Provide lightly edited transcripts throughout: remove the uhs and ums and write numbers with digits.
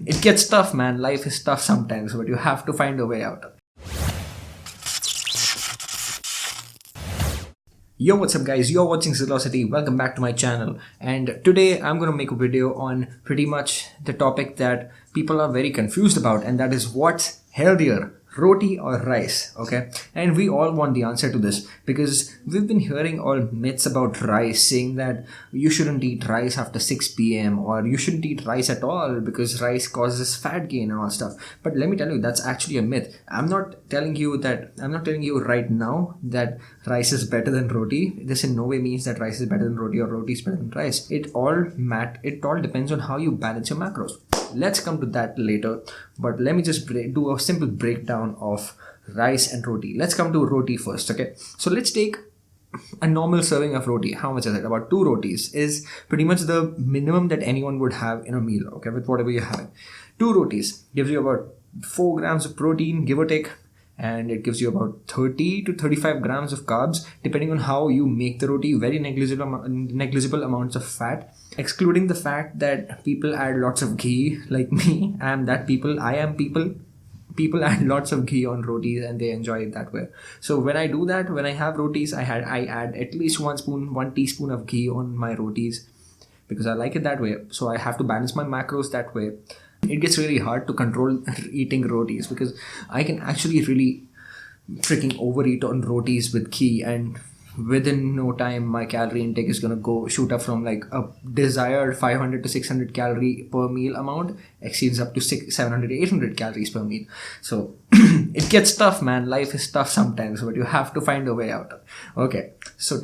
It gets tough, man. Life is tough sometimes, but you have to find a way out. Yo, what's up guys? You're watching Velocity. Welcome back to my channel. And today I'm going to make a video on pretty much the topic that people are very confused about, and that is what's healthier, roti or rice. Okay, and we all want the answer to this because we've been hearing all myths about rice, saying that you shouldn't eat rice after 6 p.m. or you shouldn't eat rice at all because rice causes fat gain and all stuff. But let me tell you, that's actually a myth. I'm not telling you right now that rice is better than roti. This in no way means that rice is better than roti or roti is better than rice. It all depends on how you balance your macros. Let's come to that later, but let me just do a simple breakdown of rice and roti. Let's come to roti first. Okay, so let's take a normal serving of roti. How much is it? About 2 rotis is pretty much the minimum that anyone would have in a meal, okay, with whatever you're having. 2 rotis gives you about 4 grams of protein, give or take, and it gives you about 30 to 35 grams of carbs depending on how you make the roti. Very negligible amounts of fat, excluding the fact that people add lots of ghee. Like me, I am people add lots of ghee on rotis and they enjoy it that way. So when I do that, when I have rotis, I add at least 1 teaspoon of ghee on my rotis because I like it that way. So I have to balance my macros that way. It gets really hard to control eating rotis because I can actually really freaking overeat on rotis with ghee, and within no time my calorie intake is going to shoot up from like a desired 500 to 600 calorie per meal amount, exceeds up to 700 to 800 calories per meal. So it gets tough, man. Life is tough sometimes, but you have to find a way out. Okay, so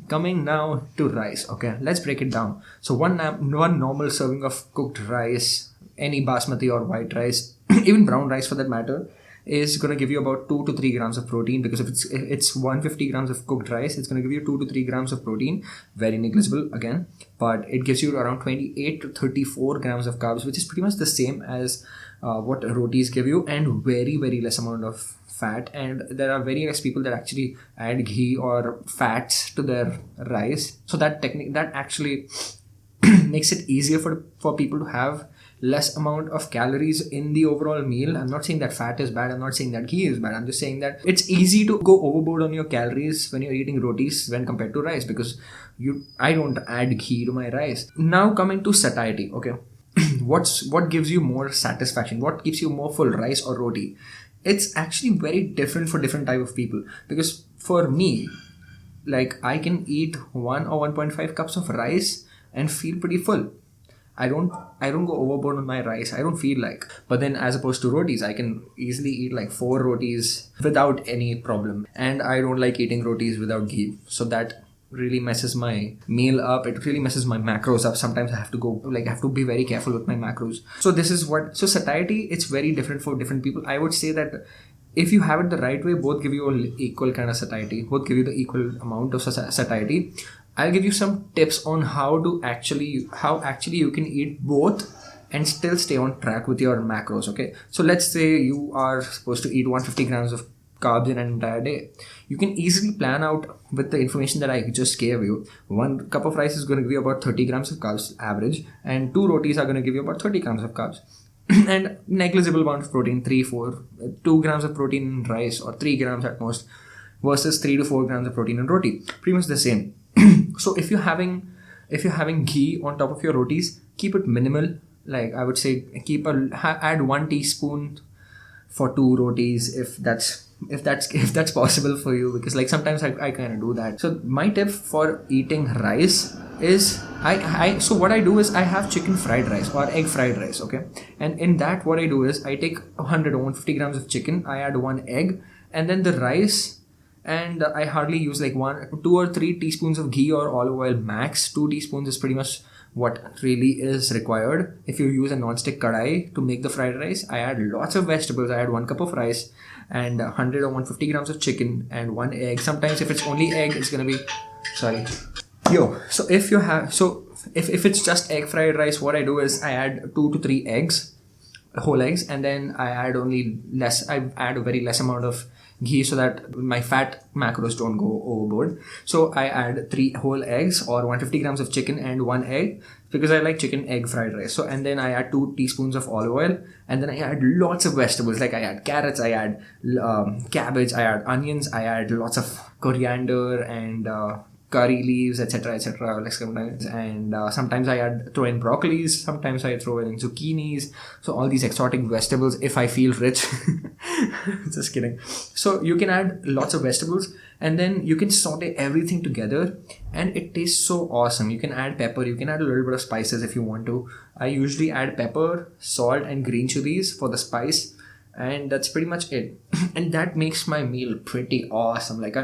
coming now to rice. Okay, let's break it down. So one normal serving of cooked rice, any basmati or white rice, even brown rice for that matter, is going to give you about 2 to 3 grams of protein, because if it's 150 grams of cooked rice, it's going to give you 2 to 3 grams of protein. Very negligible again, but it gives you around 28 to 34 grams of carbs, which is pretty much the same as what rotis give you, and very less amount of fat. And there are very less people that actually add ghee or fats to their rice, so that actually makes it easier for people to have less amount of calories in the overall meal. I'm not saying that fat is bad, I'm not saying that ghee is bad, I'm just saying that it's easy to go overboard on your calories when you're eating rotis when compared to rice, because I don't add ghee to my rice. Now coming to satiety, okay. What gives you more satisfaction? What keeps you more full, rice or roti? It's actually very different for different type of people, because for me, like, I can eat 1 or 1.5 cups of rice and feel pretty full. I don't go overboard on my rice. I don't feel like. But then as opposed to rotis, I can easily eat like 4 rotis without any problem. And I don't like eating rotis without ghee. So that really messes my meal up. It really messes my macros up. Sometimes I have to be very careful with my macros. So satiety, it's very different for different people. I would say that if you have it the right way, both give you an equal kind of satiety. Both give you the equal amount of satiety. I'll give you some tips on how actually you can eat both and still stay on track with your macros. Okay, so let's say you are supposed to eat 150 grams of carbs in an entire day. You can easily plan out with the information that I just gave you. 1 cup of rice is going to give you about 30 grams of carbs average, and 2 rotis are going to give you about 30 grams of carbs. And negligible amount of protein, 2 grams of protein in rice, or 3 grams at most, versus 3 to 4 grams of protein in roti. Pretty much the same. So if you're having ghee on top of your rotis, keep it minimal. Like, I would say add 1 teaspoon for 2 rotis if that's possible for you, because like sometimes I kind of do that. So my tip for eating rice is so what I do is I have chicken fried rice or egg fried rice, okay? And in that, what I do is I take 100 or 150 grams of chicken, I add 1 egg, and then the rice, and I hardly use like 2 or 3 teaspoons of ghee or olive oil max. 2 teaspoons is pretty much what really is required. If you use a non-stick kadai to make the fried rice, I add lots of vegetables. I add 1 cup of rice and 100 or 150 grams of chicken and 1 egg. Sometimes if it's only egg, it's gonna be so if it's just egg fried rice, what I do is I add 2 to 3 eggs, whole eggs, and then I add a very less amount of ghee so that my fat macros don't go overboard. So I add 3 whole eggs or 150 grams of chicken and 1 egg. because I like chicken egg fried rice. So, and then I add 2 teaspoons of olive oil, and then I add lots of vegetables. Like I add carrots, I add cabbage, I add onions, I add lots of coriander and curry leaves, etc., etc. Like sometimes, and sometimes I throw in broccolis. Sometimes I throw in zucchinis. So all these exotic vegetables, if I feel rich. Just kidding. So you can add lots of vegetables, and then you can saute everything together, and it tastes so awesome. You can add pepper. You can add a little bit of spices if you want to. I usually add pepper, salt, and green chilies for the spice. And that's pretty much it. And that makes my meal pretty awesome. Like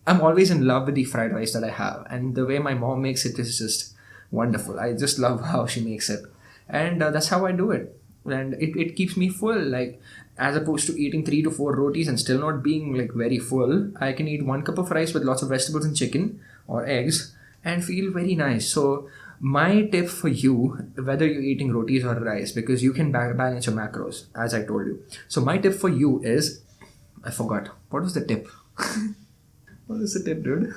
I'm always in love with the fried rice that I have, and the way my mom makes it is just wonderful. I just love how she makes it, and that's how I do it. And it keeps me full. Like, as opposed to eating 3 to 4 rotis and still not being like very full, I can eat 1 cup of rice with lots of vegetables and chicken or eggs and feel very nice. So my tip for you, whether you're eating rotis or rice, because you can balance your macros, as I told you. So my tip for you is, I forgot. What was the tip? What is the tip, dude?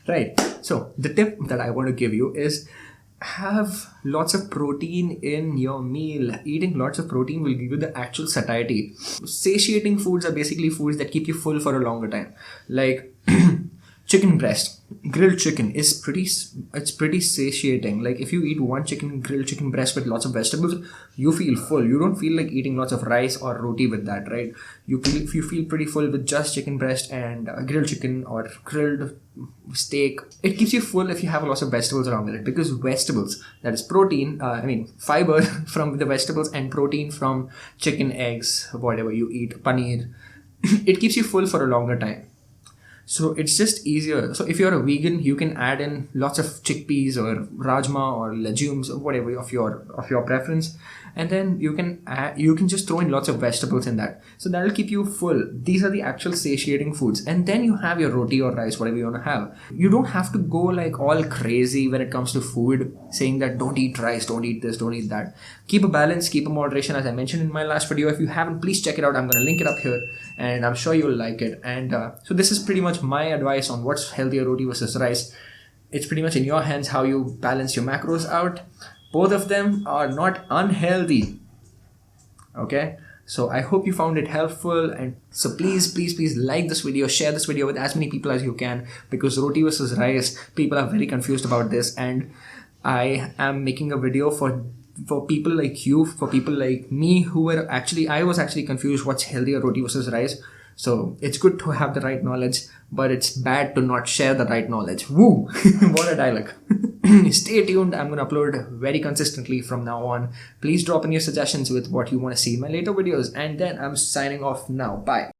Right. So the tip that I want to give you is have lots of protein in your meal. Eating lots of protein will give you the actual satiety. Satiating foods are basically foods that keep you full for a longer time. Like chicken breast, grilled chicken is pretty satiating. Like if you eat one grilled chicken breast with lots of vegetables, you feel full. You don't feel like eating lots of rice or roti with that, right? You feel pretty full with just chicken breast and grilled chicken or grilled steak. It keeps you full if you have lots of vegetables along with it, because vegetables, that is protein, fiber from the vegetables and protein from chicken, eggs, whatever you eat, paneer, it keeps you full for a longer time. So it's just easier. So if you're a vegan, you can add in lots of chickpeas or rajma or legumes or whatever of your preference, and then you can just throw in lots of vegetables in that. So that'll keep you full. These are the actual satiating foods, and then you have your roti or rice, whatever you want to have. You don't have to go like all crazy when it comes to food, saying that don't eat rice, don't eat this, don't eat that. Keep a balance, keep a moderation, as I mentioned in my last video. If you haven't, please check it out. I'm gonna link it up here, and I'm sure you'll like it. And so this is pretty much my advice on what's healthier, roti versus rice. It's pretty much in your hands how you balance your macros out. Both of them are not unhealthy. Okay, so I hope you found it helpful, and so please like this video, share this video with as many people as you can, because roti versus rice, people are very confused about this, and I am making a video for people like you, for people like me who were I was actually confused what's healthier, roti versus rice. So it's good to have the right knowledge, but it's bad to not share the right knowledge. Woo! What a dialogue. Stay tuned. I'm going to upload very consistently from now on. Please drop in your suggestions with what you want to see in my later videos. And then I'm signing off now. Bye.